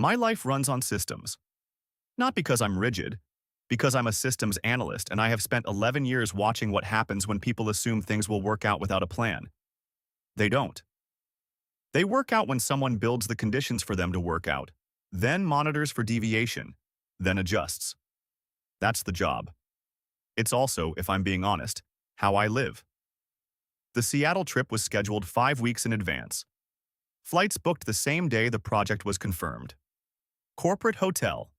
My life runs on systems. Not because I'm rigid, because I'm a systems analyst and I have spent 11 years watching what happens when people assume things will work out without a plan. They don't. They work out when someone builds the conditions for them to work out, then monitors for deviation, then adjusts. That's the job. It's also, if I'm being honest, how I live. The Seattle trip was scheduled 5 weeks in advance. Flights booked the same day the project was confirmed. Corporate hotel,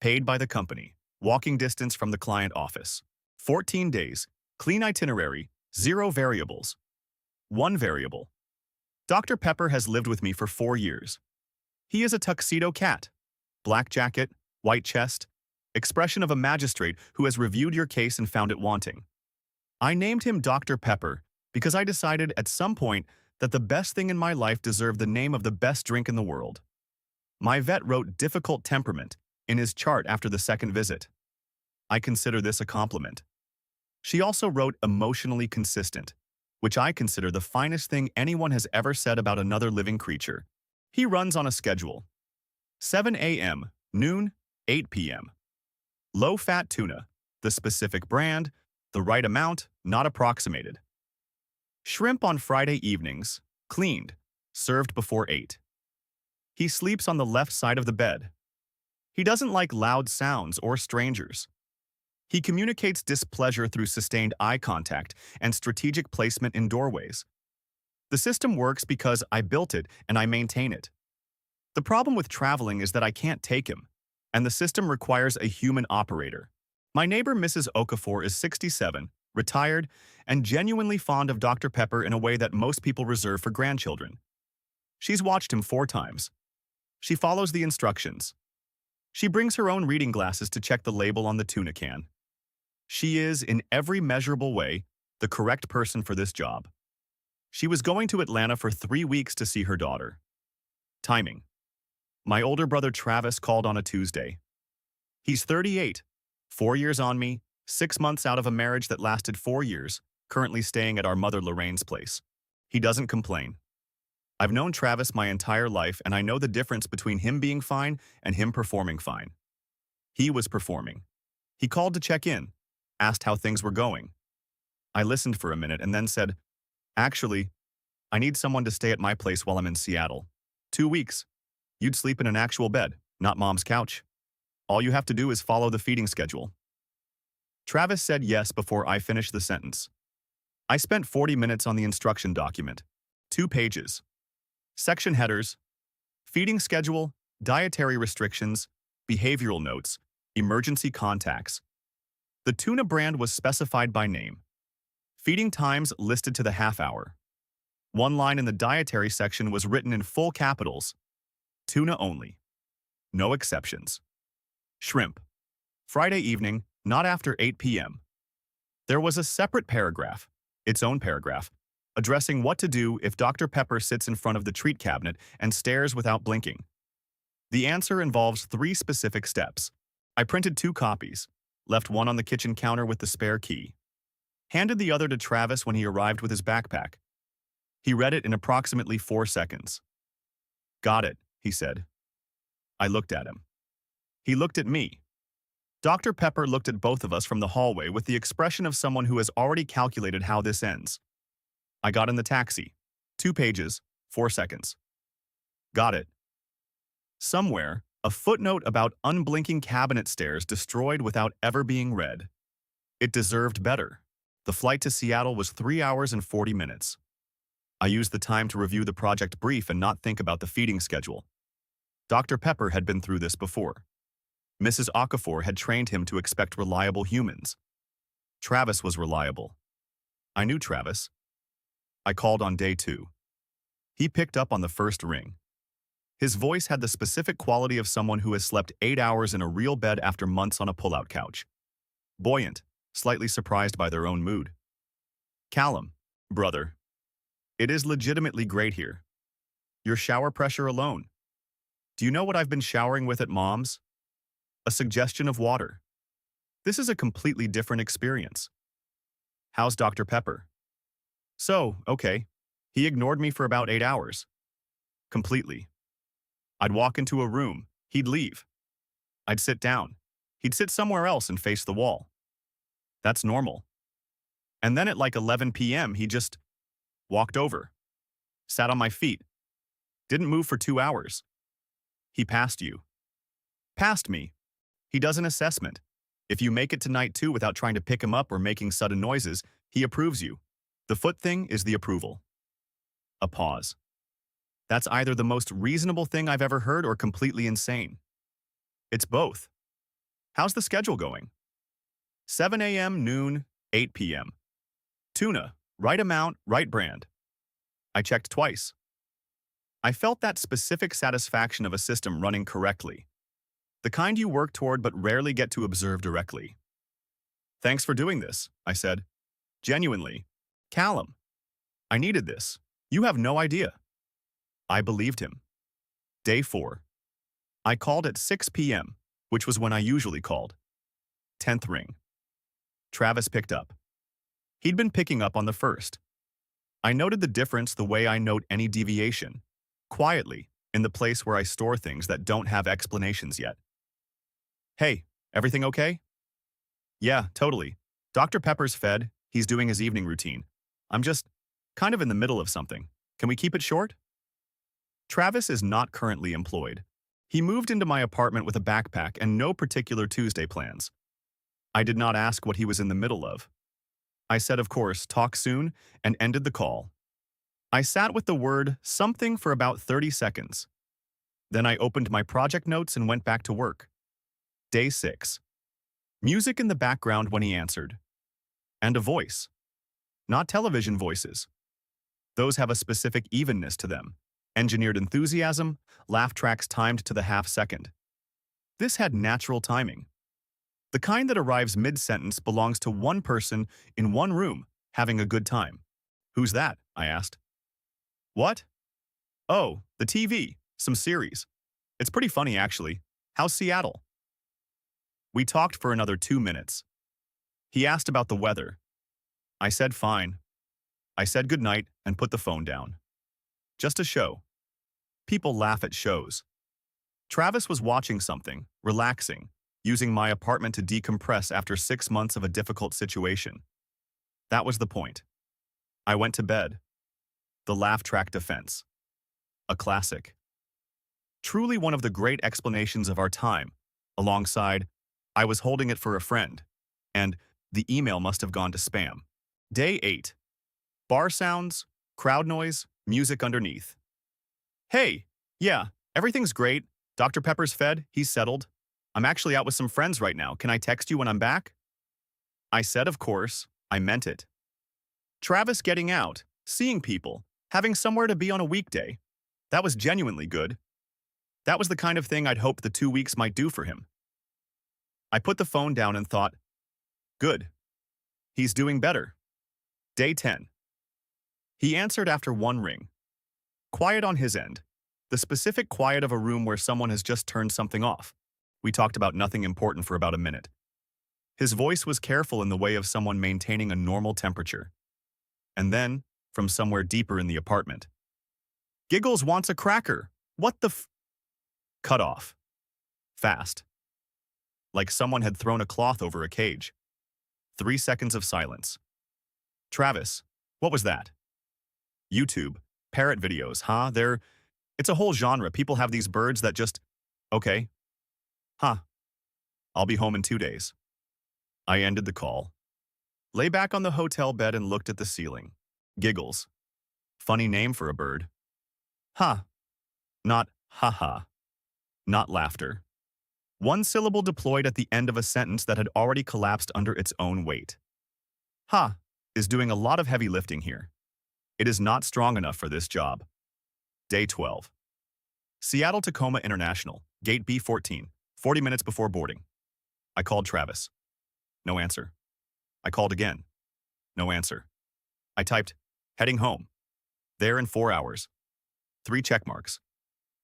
paid by the company, walking distance from the client office. 14 days, clean itinerary, 0 variables. 1 variable. Dr. Pepper has lived with me for 4 years. He is a tuxedo cat. Black jacket, white chest, expression of a magistrate who has reviewed your case and found it wanting. I named him Dr. Pepper because I decided at some point that the best thing in my life deserved the name of the best drink in the world. My vet wrote difficult temperament in his chart after the second visit. I consider this a compliment. She also wrote emotionally consistent, which I consider the finest thing anyone has ever said about another living creature. He runs on a schedule. 7 a.m., noon, 8 p.m. Low-fat tuna, the specific brand, the right amount, not approximated. Shrimp on Friday evenings, cleaned, served before 8. He sleeps on the left side of the bed. He doesn't like loud sounds or strangers. He communicates displeasure through sustained eye contact and strategic placement in doorways. The system works because I built it and I maintain it. The problem with traveling is that I can't take him, and the system requires a human operator. My neighbor Mrs. Okafor is 67, retired, and genuinely fond of Dr. Pepper in a way that most people reserve for grandchildren. She's watched him 4 times. She follows the instructions. She brings her own reading glasses to check the label on the tuna can. She is, in every measurable way, the correct person for this job. She was going to Atlanta for 3 weeks to see her daughter. Timing. My older brother Travis called on a Tuesday. He's 38, 4 years on me, 6 months out of a marriage that lasted 4 years, currently staying at our mother Lorraine's place. He doesn't complain. I've known Travis my entire life, and I know the difference between him being fine and him performing fine. He was performing. He called to check in, asked how things were going. I listened for a minute and then said, "Actually, I need someone to stay at my place while I'm in Seattle. 2 weeks. You'd sleep in an actual bed, not mom's couch. All you have to do is follow the feeding schedule." Travis said yes before I finished the sentence. I spent 40 minutes on the instruction document. 2 pages. Section headers, feeding schedule, dietary restrictions, behavioral notes, emergency contacts. The tuna brand was specified by name. Feeding times listed to the half hour. One line in the dietary section was written in full capitals. Tuna only. No exceptions. Shrimp. Friday evening, not after 8 p.m. There was a separate paragraph, its own paragraph, addressing what to do if Dr. Pepper sits in front of the treat cabinet and stares without blinking. The answer involves 3 specific steps. I printed 2 copies, left one on the kitchen counter with the spare key. Handed the other to Travis when he arrived with his backpack. He read it in approximately 4 seconds. "Got it," he said. I looked at him. He looked at me. Dr. Pepper looked at both of us from the hallway with the expression of someone who has already calculated how this ends. I got in the taxi. 2 pages, 4 seconds. Got it. Somewhere, a footnote about unblinking cabinet stairs destroyed without ever being read. It deserved better. The flight to Seattle was 3 hours and 40 minutes. I used the time to review the project brief and not think about the feeding schedule. Dr. Pepper had been through this before. Mrs. Okafor had trained him to expect reliable humans. Travis was reliable. I knew Travis. I called on day 2. He picked up on the first ring. His voice had the specific quality of someone who has slept 8 hours in a real bed after months on a pull-out couch. Buoyant, slightly surprised by their own mood. "Callum, brother. It is legitimately great here. Your shower pressure alone. Do you know what I've been showering with at Mom's? A suggestion of water. This is a completely different experience. How's Dr. Pepper? So, okay. He ignored me for about 8 hours. Completely. I'd walk into a room, He'd leave. I'd sit down. He'd sit somewhere else and face the wall. That's normal. And then at like 11 p.m., he just walked over, sat on my feet, didn't move for 2 hours. He passed you. Passed me. He does an assessment. If you make it to night 2 without trying to pick him up or making sudden noises, he approves you. The foot thing is the approval. A pause. That's either the most reasonable thing I've ever heard or completely insane. It's both. How's the schedule going? 7 a.m., noon, 8 p.m. Tuna, right amount, right brand. I checked twice. I felt that specific satisfaction of a system running correctly. The kind you work toward but rarely get to observe directly. Thanks for doing this, I said. Genuinely. Callum. I needed this. You have no idea. I believed him. Day 4. I called at 6 p.m., which was when I usually called. 10th ring. Travis picked up. He'd been picking up on the first. I noted the difference the way I note any deviation, quietly, in the place where I store things that don't have explanations yet. Hey, everything okay? Yeah, totally. Dr. Pepper's fed, he's doing his evening routine. I'm just kind of in the middle of something. Can we keep it short? Travis is not currently employed. He moved into my apartment with a backpack and no particular Tuesday plans. I did not ask what he was in the middle of. I said, of course, talk soon, and ended the call. I sat with the word something for about 30 seconds. Then I opened my project notes and went back to work. Day 6. Music in the background when he answered. And a voice. Not television voices. Those have a specific evenness to them. Engineered enthusiasm, laugh tracks timed to the half second. This had natural timing. The kind that arrives mid-sentence belongs to one person in one room having a good time. Who's that? I asked. What? Oh, the TV, some series. It's pretty funny, actually. How's Seattle? We talked for another 2 minutes. He asked about the weather. I said fine. I said goodnight and put the phone down. Just a show. People laugh at shows. Travis was watching something, relaxing, using my apartment to decompress after 6 months of a difficult situation. That was the point. I went to bed. The laugh track defense. A classic. Truly one of the great explanations of our time, alongside, I was holding it for a friend, and the email must have gone to spam. Day 8. Bar sounds, crowd noise, music underneath. Hey, yeah, everything's great. Dr. Pepper's fed, he's settled. I'm actually out with some friends right now. Can I text you when I'm back? I said, of course. I meant it. Travis getting out, seeing people, having somewhere to be on a weekday. That was genuinely good. That was the kind of thing I'd hoped the 2 weeks might do for him. I put the phone down and thought, good. He's doing better. Day 10. He answered after one ring. Quiet on his end. The specific quiet of a room where someone has just turned something off. We talked about nothing important for about a minute. His voice was careful in the way of someone maintaining a normal temperature. And then, from somewhere deeper in the apartment, Giggles wants a cracker. What the f... Cut off. Fast. Like someone had thrown a cloth over a cage. 3 seconds of silence. Travis, what was that? YouTube. Parrot videos, huh? It's a whole genre. People have these birds that just... Okay. Huh. I'll be home in 2 days. I ended the call. Lay back on the hotel bed and looked at the ceiling. Giggles. Funny name for a bird. Huh. Not ha-ha. Not laughter. One syllable deployed at the end of a sentence that had already collapsed under its own weight. Ha is doing a lot of heavy lifting here. It is not strong enough for this job. Day 12. Seattle-Tacoma International, Gate B14, 40 minutes before boarding. I called Travis. No answer. I called again. No answer. I typed, heading home. There in 4 hours. 3 check marks.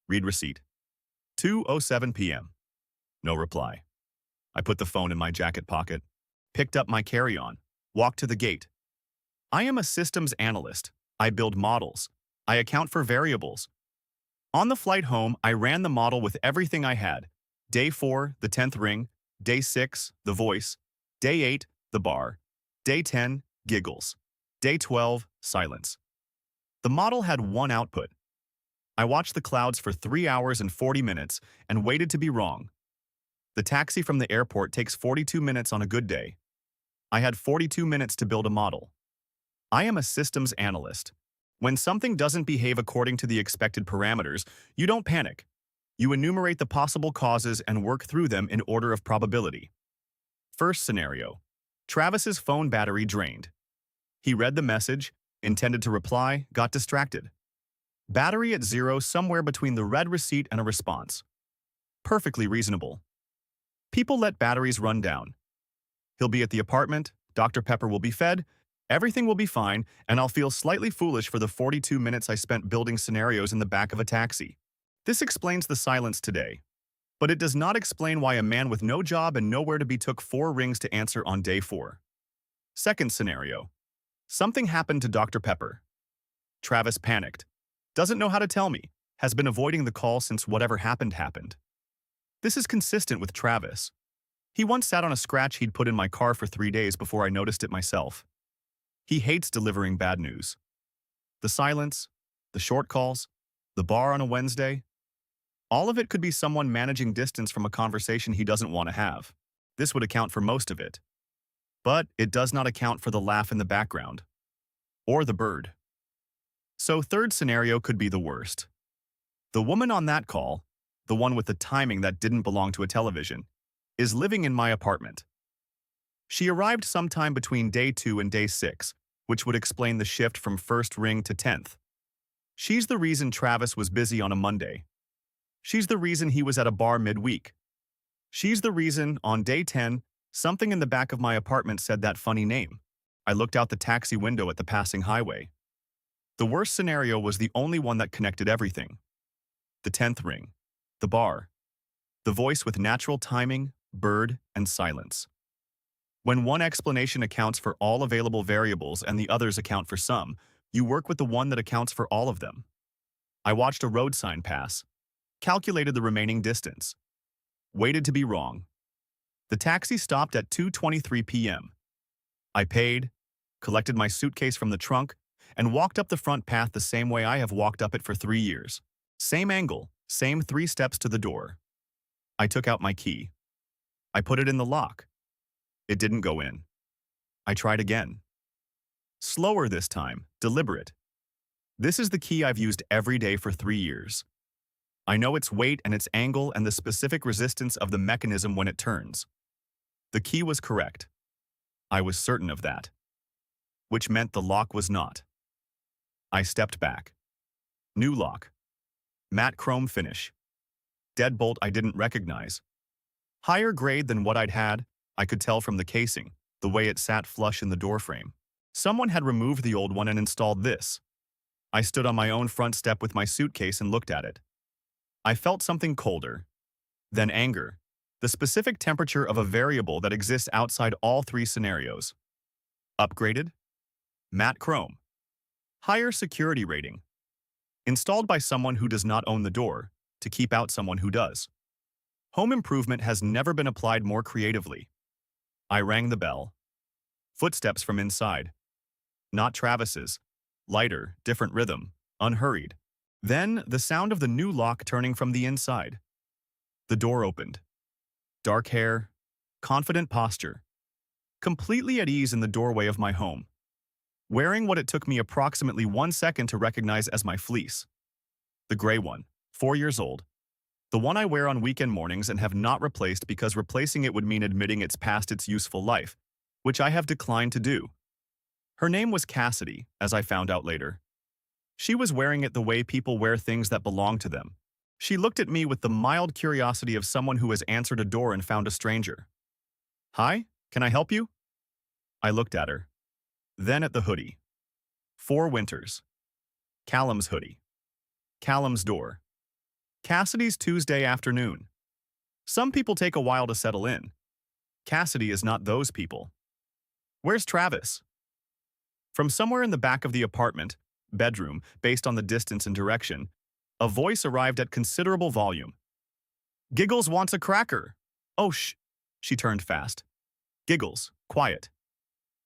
Read receipt. 2:07 p.m. No reply. I put the phone in my jacket pocket, picked up my carry-on, walked to the gate. I am a systems analyst. I build models. I account for variables. On the flight home, I ran the model with everything I had. Day 4, the 10th ring. Day 6, the voice. Day 8, the bar. Day 10, giggles. Day 12, silence. The model had one output. I watched the clouds for 3 hours and 40 minutes and waited to be wrong. The taxi from the airport takes 42 minutes on a good day. I had 42 minutes to build a model. I am a systems analyst. When something doesn't behave according to the expected parameters, you don't panic. You enumerate the possible causes and work through them in order of probability. First scenario. Travis's phone battery drained. He read the message, intended to reply, got distracted. Battery at 0 somewhere between the read receipt and a response. Perfectly reasonable. People let batteries run down. He'll be at the apartment, Dr. Pepper will be fed, everything will be fine, and I'll feel slightly foolish for the 42 minutes I spent building scenarios in the back of a taxi. This explains the silence today. But it does not explain why a man with no job and nowhere to be took 4 rings to answer on day 4. Second scenario. Something happened to Dr. Pepper. Travis panicked. Doesn't know how to tell me. Has been avoiding the call since whatever happened. This is consistent with Travis. He once sat on a scratch he'd put in my car for 3 days before I noticed it myself. He hates delivering bad news. The silence, the short calls, the bar on a Wednesday, all of it could be someone managing distance from a conversation he doesn't want to have. This would account for most of it. But it does not account for the laugh in the background. Or the bird. So third scenario could be the worst. The woman on that call, the one with the timing that didn't belong to a television, is living in my apartment. She arrived sometime between day 2 and day 6, which would explain the shift from first ring to 10th. She's the reason Travis was busy on a Monday. She's the reason he was at a bar midweek. She's the reason, on day 10, something in the back of my apartment said that funny name. I looked out the taxi window at the passing highway. The worst scenario was the only one that connected everything. The 10th ring. The bar. The voice with natural timing, bird, and silence. When one explanation accounts for all available variables and the others account for some, you work with the one that accounts for all of them. I watched a road sign pass, calculated the remaining distance, waited to be wrong. The taxi stopped at 2:23 p.m. I paid, collected my suitcase from the trunk, and walked up the front path the same way I have walked up it for 3 years. Same angle, same 3 steps to the door. I took out my key. I put it in the lock. It didn't go in. I tried again. Slower this time, deliberate. This is the key I've used every day for 3 years. I know its weight and its angle and the specific resistance of the mechanism when it turns. The key was correct. I was certain of that. Which meant the lock was not. I stepped back. New lock. Matte chrome finish. Deadbolt I didn't recognize. Higher grade than what I'd had, I could tell from the casing, the way it sat flush in the doorframe. Someone had removed the old one and installed this. I stood on my own front step with my suitcase and looked at it. I felt something colder. Then anger. The specific temperature of a variable that exists outside all 3 scenarios. Upgraded. Matte chrome. Higher security rating. Installed by someone who does not own the door, to keep out someone who does. Home improvement has never been applied more creatively. I rang the bell. Footsteps from inside. Not Travis's. Lighter, different rhythm, unhurried. Then, the sound of the new lock turning from the inside. The door opened. Dark hair, confident posture. Completely at ease in the doorway of my home. Wearing what it took me approximately 1 second to recognize as my fleece. The gray one, 4 years old. The one I wear on weekend mornings and have not replaced because replacing it would mean admitting it's past its useful life, which I have declined to do. Her name was Cassidy, as I found out later. She was wearing it the way people wear things that belong to them. She looked at me with the mild curiosity of someone who has answered a door and found a stranger. "Hi, can I help you?" I looked at her. Then at the hoodie. 4 winters. Callum's hoodie. Callum's door. Cassidy's Tuesday afternoon. Some people take a while to settle in. Cassidy is not those people. Where's Travis? From somewhere in the back of the apartment, bedroom, based on the distance and direction, A voice arrived at considerable volume. Giggles wants a cracker. Oh, shh. She turned fast. Giggles, quiet.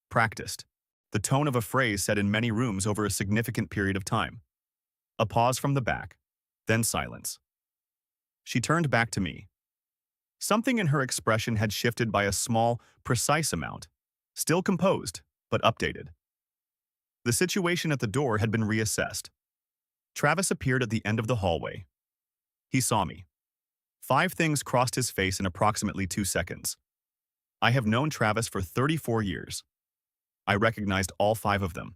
Practiced. The tone of a phrase said in many rooms over a significant period of time. A pause from the back, then silence. She turned back to me. Something in her expression had shifted by a small, precise amount, still composed, but updated. The situation at the door had been reassessed. Travis appeared at the end of the hallway. He saw me. 5 things crossed his face in approximately 2 seconds. I have known Travis for 34 years. I recognized all 5 of them.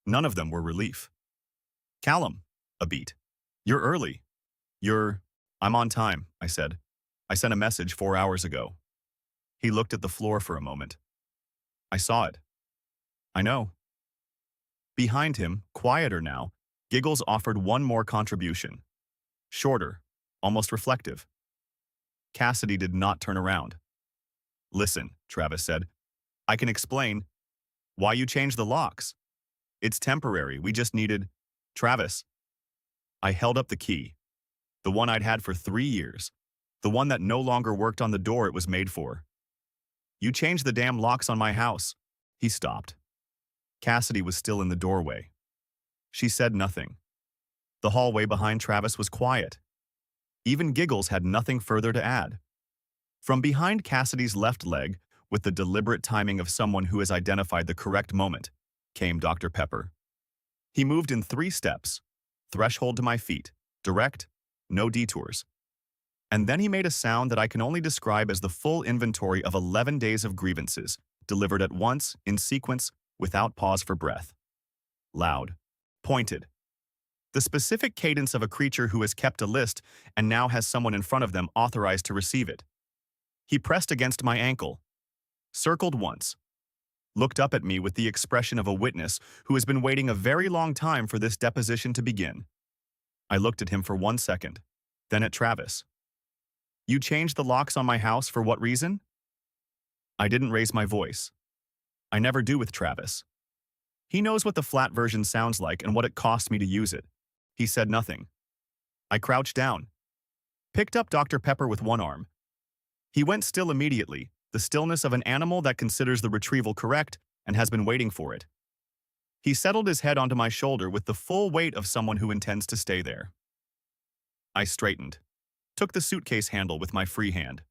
None of them were relief. Callum, a beat. You're early. I'm on time, I said. I sent a message 4 hours ago. He looked at the floor for a moment. I saw it. I know. Behind him, quieter now, Giggles offered one more contribution. Shorter, almost reflective. Cassidy did not turn around. Listen, Travis said. I can explain why you changed the locks. It's temporary, we just needed… Travis. I held up the key. The one I'd had for 3 years. The one that no longer worked on the door it was made for. You changed the damn locks on my house. He stopped. Cassidy was still in the doorway. She said nothing. The hallway behind Travis was quiet. Even Giggles had nothing further to add. From behind Cassidy's left leg, with the deliberate timing of someone who has identified the correct moment, came Dr. Pepper. He moved in 3 steps, threshold to my feet, direct, no detours. And then he made a sound that I can only describe as the full inventory of 11 days of grievances, delivered at once, in sequence, without pause for breath. Loud. Pointed. The specific cadence of a creature who has kept a list and now has someone in front of them authorized to receive it. He pressed against my ankle. Circled once. Looked up at me with the expression of a witness who has been waiting a very long time for this deposition to begin. I looked at him for 1 second, then at Travis. You changed the locks on my house for what reason? I didn't raise my voice. I never do with Travis. He knows what the flat version sounds like and what it cost me to use it. He said nothing. I crouched down. Picked up Dr. Pepper with one arm. He went still immediately, the stillness of an animal that considers the retrieval correct and has been waiting for it. He settled his head onto my shoulder with the full weight of someone who intends to stay there. I straightened. Took the suitcase handle with my free hand.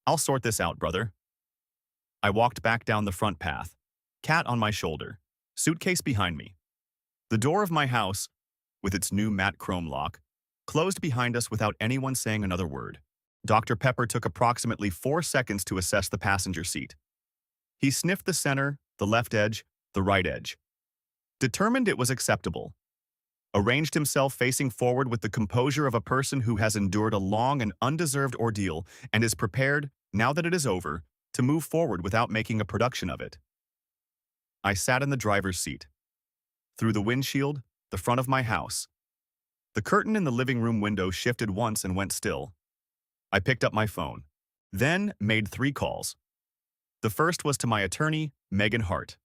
I'll sort this out, brother. I walked back down the front path, cat on my shoulder, suitcase behind me. The door of my house, with its new matte chrome lock, closed behind us without anyone saying another word. Dr. Pepper took approximately 4 seconds to assess the passenger seat. He sniffed the center, the left edge, the right edge. Determined it was acceptable. Arranged himself facing forward with the composure of a person who has endured a long and undeserved ordeal and is prepared, now that it is over, to move forward without making a production of it. I sat in the driver's seat. Through the windshield, the front of my house. The curtain in the living room window shifted once and went still. I picked up my phone, then made 3 calls. The first was to my attorney, Megan Hart.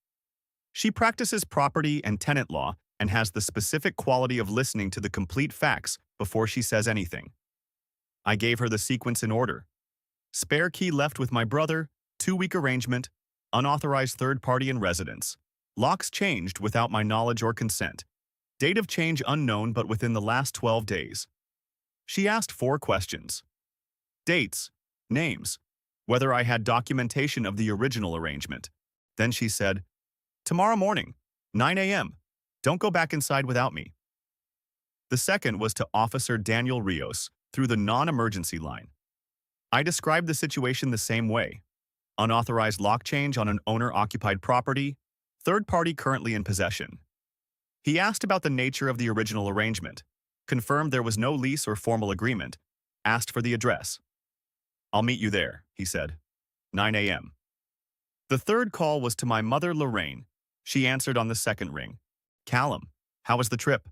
She practices property and tenant law and has the specific quality of listening to the complete facts before she says anything. I gave her the sequence in order. Spare key left with my brother, 2-week arrangement, unauthorized third party in residence. Locks changed without my knowledge or consent. Date of change unknown but within the last 12 days. She asked 4 questions. Dates, names, whether I had documentation of the original arrangement. Then she said, tomorrow morning, 9 a.m. Don't go back inside without me. The second was to Officer Daniel Rios through the non-emergency line. I described the situation the same way. Unauthorized lock change on an owner-occupied property, third party currently in possession. He asked about the nature of the original arrangement, confirmed there was no lease or formal agreement, asked for the address. I'll meet you there, he said. 9 a.m. The third call was to my mother, Lorraine. She answered on the second ring. Callum, how was the trip?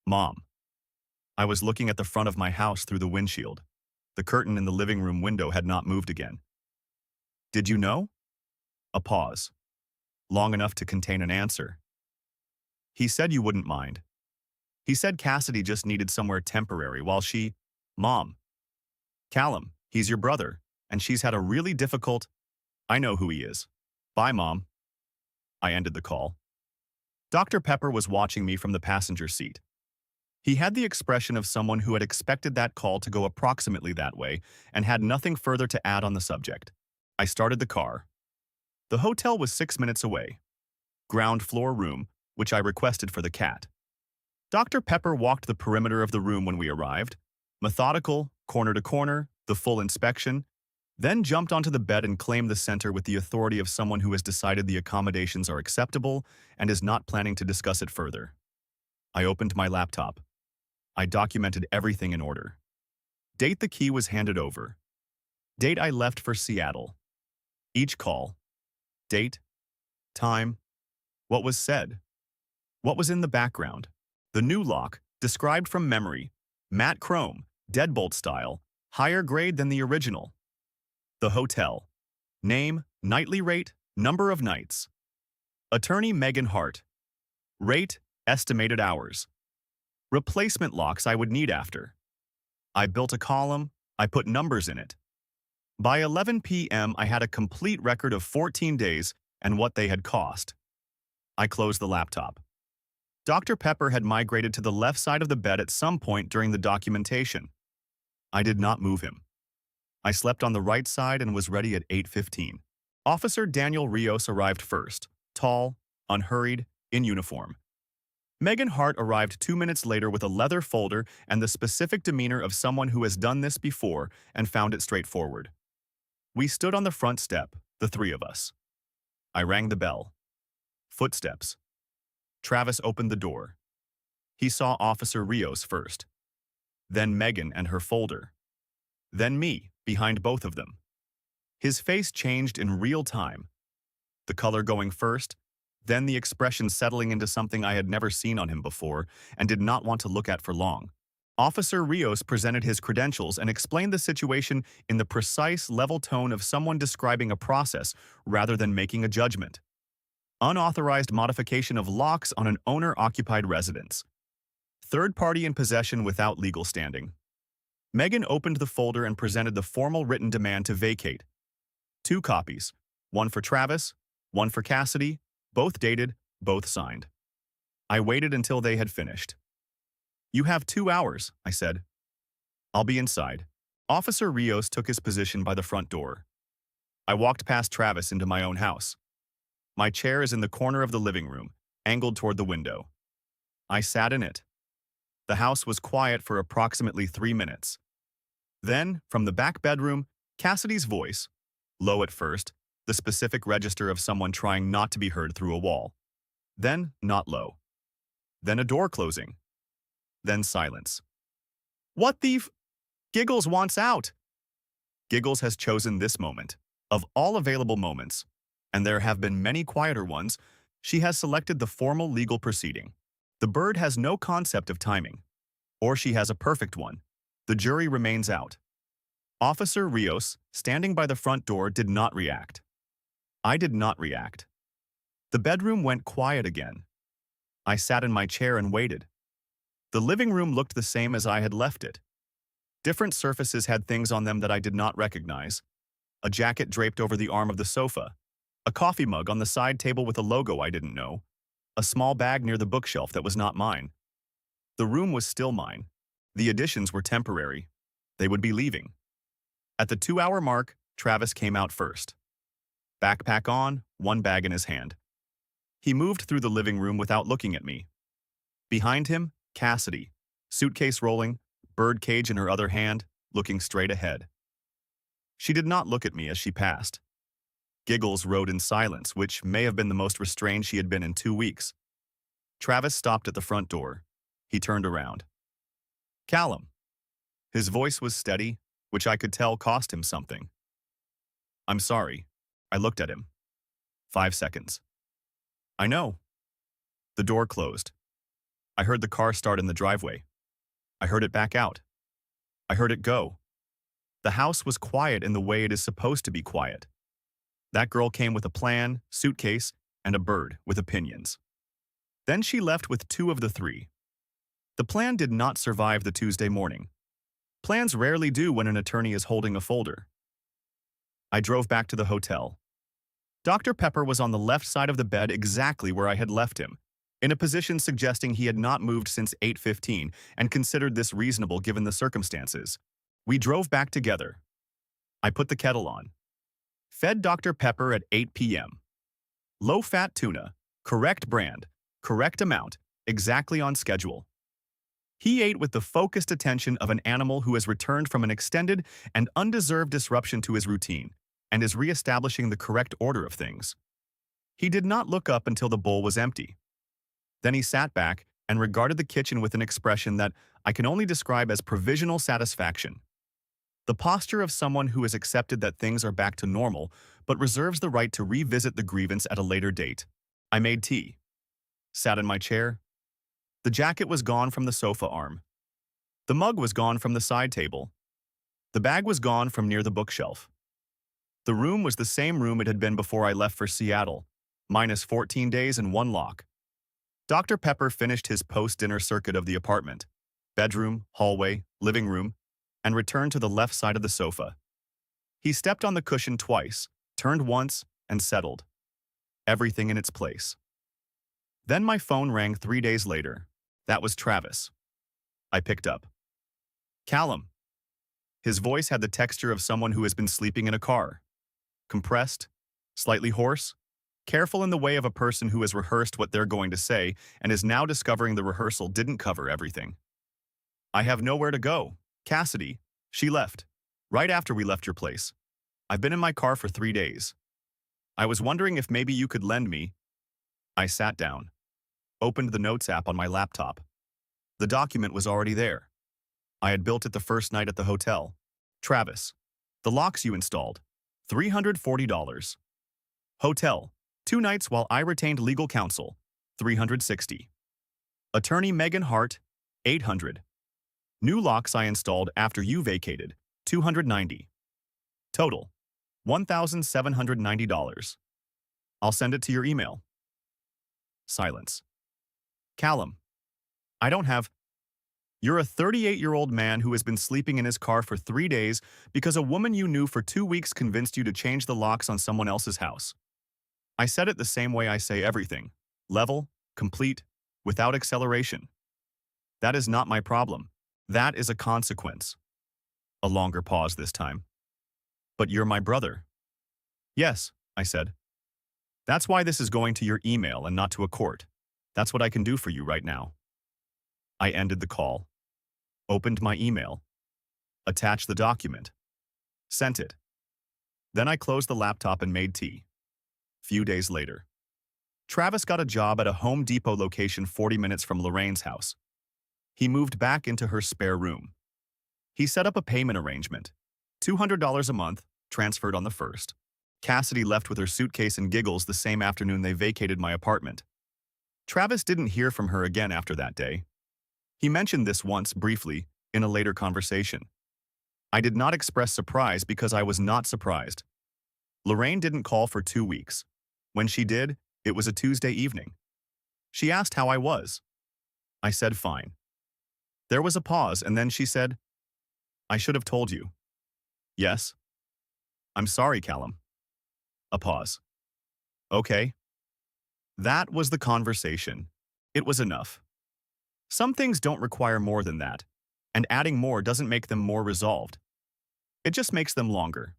Mom. I was looking at the front of my house through the windshield. The curtain in the living room window had not moved again. Did you know? A pause. Long enough to contain an answer. He said you wouldn't mind. He said Cassidy just needed somewhere temporary while she, Mom, Callum, he's your brother, and she's had a really difficult, I know who he is. Bye, Mom. I ended the call. Dr. Pepper was watching me from the passenger seat. He had the expression of someone who had expected that call to go approximately that way and had nothing further to add on the subject. I started the car. The hotel was 6 minutes away. Ground floor room, which I requested for the cat. Dr. Pepper walked the perimeter of the room when we arrived, methodical, corner to corner, the full inspection, then jumped onto the bed and claimed the center with the authority of someone who has decided the accommodations are acceptable and is not planning to discuss it further. I opened my laptop. I documented everything in order. Date the key was handed over. Date I left for Seattle. Each call. Date. Time. What was said. What was in the background. The new lock, described from memory. Matte chrome, deadbolt style, higher grade than the original. The hotel. Name, nightly rate, number of nights. Attorney Megan Hart. Rate, estimated hours. Replacement locks I would need after. I built a column, I put numbers in it. By 11 p.m. I had a complete record of 14 days and what they had cost. I closed the laptop. Dr. Pepper had migrated to the left side of the bed at some point during the documentation. I did not move him. I slept on the right side and was ready at 8:15. Officer Daniel Rios arrived first, tall, unhurried, in uniform. Megan Hart arrived 2 minutes later with a leather folder and the specific demeanor of someone who has done this before and found it straightforward. We stood on the front step, the three of us. I rang the bell. Footsteps. Travis opened the door. He saw Officer Rios first. Then Megan and her folder. Then me, behind both of them. His face changed in real time. The color going first, then the expression settling into something I had never seen on him before and did not want to look at for long. Officer Rios presented his credentials and explained the situation in the precise, level tone of someone describing a process rather than making a judgment. Unauthorized modification of locks on an owner-occupied residence. Third party in possession without legal standing. Megan opened the folder and presented the formal written demand to vacate. 2 copies, one for Travis, one for Cassidy, both dated, both signed. I waited until they had finished. You have 2 hours, I said. I'll be inside. Officer Rios took his position by the front door. I walked past Travis into my own house. My chair is in the corner of the living room, angled toward the window. I sat in it. The house was quiet for approximately 3 minutes. Then, from the back bedroom, Cassidy's voice, low at first, the specific register of someone trying not to be heard through a wall. Then, not low. Then a door closing. Then silence. What the f— Giggles wants out! Giggles has chosen this moment. Of all available moments, and there have been many quieter ones, she has selected the formal legal proceeding. The bird has no concept of timing. Or she has a perfect one. The jury remains out. Officer Rios, standing by the front door, did not react. I did not react. The bedroom went quiet again. I sat in my chair and waited. The living room looked the same as I had left it. Different surfaces had things on them that I did not recognize. A jacket draped over the arm of the sofa. A coffee mug on the side table with a logo I didn't know. A small bag near the bookshelf that was not mine. The room was still mine. The additions were temporary. They would be leaving. At the 2-hour mark, Travis came out first. Backpack on, one bag in his hand. He moved through the living room without looking at me. Behind him, Cassidy, suitcase rolling, bird cage in her other hand, looking straight ahead. She did not look at me as she passed. Giggles rode in silence, which may have been the most restrained she had been in 2 weeks. Travis stopped at the front door. He turned around. Callum. His voice was steady, which I could tell cost him something. I'm sorry. I looked at him. 5 seconds. I know. The door closed. I heard the car start in the driveway. I heard it back out. I heard it go. The house was quiet in the way it is supposed to be quiet. That girl came with a plan, suitcase, and a bird with opinions. Then she left with 2 of the 3. The plan did not survive the Tuesday morning. Plans rarely do when an attorney is holding a folder. I drove back to the hotel. Dr. Pepper was on the left side of the bed exactly where I had left him, in a position suggesting he had not moved since 8:15 and considered this reasonable given the circumstances. We drove back together. I put the kettle on. Fed Dr. Pepper at 8 p.m. Low-fat tuna, correct brand, correct amount, exactly on schedule. He ate with the focused attention of an animal who has returned from an extended and undeserved disruption to his routine and is re-establishing the correct order of things. He did not look up until the bowl was empty. Then he sat back and regarded the kitchen with an expression that I can only describe as provisional satisfaction. The posture of someone who has accepted that things are back to normal, but reserves the right to revisit the grievance at a later date. I made tea. Sat in my chair. The jacket was gone from the sofa arm. The mug was gone from the side table. The bag was gone from near the bookshelf. The room was the same room it had been before I left for Seattle, minus 14 days and one lock. Dr. Pepper finished his post-dinner circuit of the apartment, bedroom, hallway, living room, and returned to the left side of the sofa. He stepped on the cushion twice, turned once, and settled. Everything in its place. Then my phone rang 3 days later. That was Travis. I picked up. Callum. His voice had the texture of someone who has been sleeping in a car. Compressed, slightly hoarse, careful in the way of a person who has rehearsed what they're going to say and is now discovering the rehearsal didn't cover everything. I have nowhere to go. Cassidy, she left. Right after we left your place. I've been in my car for 3 days. I was wondering if maybe you could lend me. I sat down. Opened the Notes app on my laptop. The document was already there. I had built it the first night at the hotel. Travis. The locks you installed. $340. Hotel. 2 nights while I retained legal counsel. $360. Attorney Megan Hart. $800. New locks I installed after you vacated. $290. Total. $1,790. I'll send it to your email. Silence. Callum. I don't have. You're a 38-year-old man who has been sleeping in his car for 3 days because a woman you knew for 2 weeks convinced you to change the locks on someone else's house. I said it the same way I say everything. Level, complete, without acceleration. That is not my problem. That is a consequence. A longer pause this time. But you're my brother. Yes, I said. That's why this is going to your email and not to a court. That's what I can do for you right now. I ended the call. Opened my email. Attached the document. Sent it. Then I closed the laptop and made tea. Few days later. Travis got a job at a Home Depot location 40 minutes from Lorraine's house. He moved back into her spare room. He set up a payment arrangement. $200 a month, transferred on the 1st. Cassidy left with her suitcase and giggles the same afternoon they vacated my apartment. Travis didn't hear from her again after that day. He mentioned this once, briefly, in a later conversation. I did not express surprise because I was not surprised. Lorraine didn't call for 2 weeks. When she did, it was a Tuesday evening. She asked how I was. I said fine. There was a pause and then she said, I should have told you. Yes. I'm sorry, Callum. A pause. Okay. That was the conversation. It was enough. Some things don't require more than that, and adding more doesn't make them more resolved. It just makes them longer.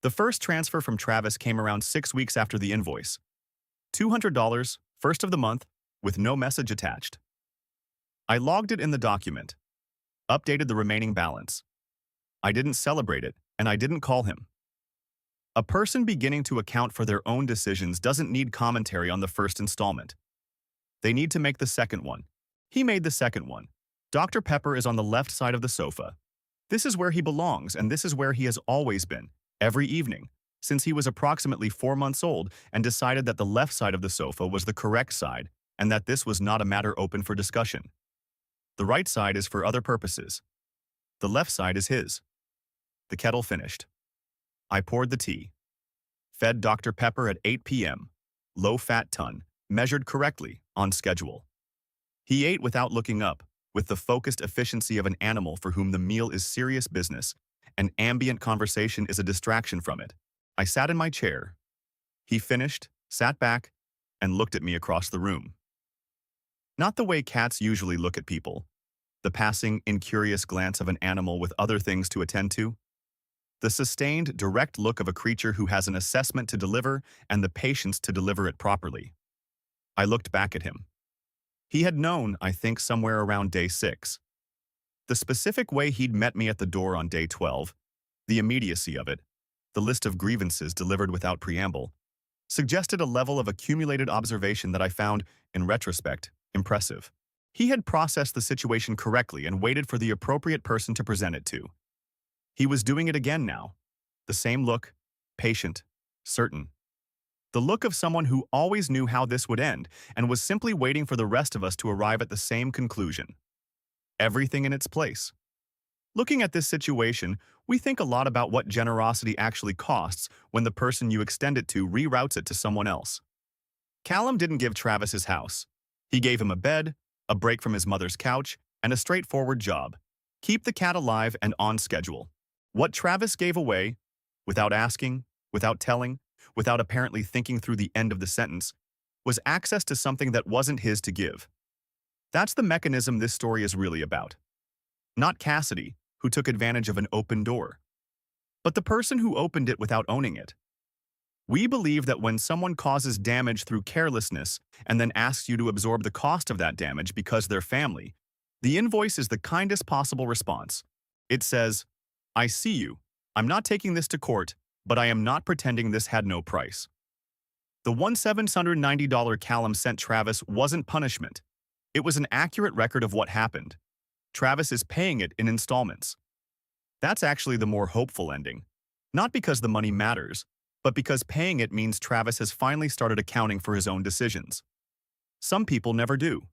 The first transfer from Travis came around 6 weeks after the invoice. $200, first of the month, with no message attached. I logged it in the document. Updated the remaining balance. I didn't celebrate it, and I didn't call him. A person beginning to account for their own decisions doesn't need commentary on the first installment. They need to make the second one. He made the second one. Dr. Pepper is on the left side of the sofa. This is where he belongs, and this is where he has always been, every evening, since he was approximately 4 months old and decided that the left side of the sofa was the correct side and that this was not a matter open for discussion. The right side is for other purposes. The left side is his. The kettle finished. I poured the tea. Fed Dr. Pepper at 8 p.m. Low-fat ton, measured correctly, on schedule. He ate without looking up, with the focused efficiency of an animal for whom the meal is serious business, and ambient conversation is a distraction from it. I sat in my chair. He finished, sat back, and looked at me across the room. Not the way cats usually look at people, the passing, incurious glance of an animal with other things to attend to. The sustained, direct look of a creature who has an assessment to deliver and the patience to deliver it properly. I looked back at him. He had known, I think, somewhere around day 6. The specific way he'd met me at the door on day 12, the immediacy of it, the list of grievances delivered without preamble, suggested a level of accumulated observation that I found, in retrospect, impressive. He had processed the situation correctly and waited for the appropriate person to present it to. He was doing it again now. The same look, patient, certain. The look of someone who always knew how this would end and was simply waiting for the rest of us to arrive at the same conclusion. Everything in its place. Looking at this situation, we think a lot about what generosity actually costs when the person you extend it to reroutes it to someone else. Callum didn't give Travis his house. He gave him a bed, a break from his mother's couch, and a straightforward job. Keep the cat alive and on schedule. What Travis gave away, without asking, without telling, without apparently thinking through the end of the sentence, was access to something that wasn't his to give. That's the mechanism this story is really about. Not Cassidy, who took advantage of an open door, but the person who opened it without owning it. We believe that when someone causes damage through carelessness and then asks you to absorb the cost of that damage because they're family, the invoice is the kindest possible response. It says, "I see you. I'm not taking this to court, but I am not pretending this had no price." The $1,790 Callum sent Travis wasn't punishment. It was an accurate record of what happened. Travis is paying it in installments. That's actually the more hopeful ending. Not because the money matters, but because paying it means Travis has finally started accounting for his own decisions. Some people never do.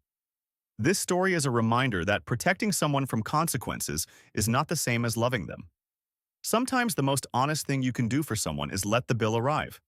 This story is a reminder that protecting someone from consequences is not the same as loving them. Sometimes the most honest thing you can do for someone is let the bill arrive.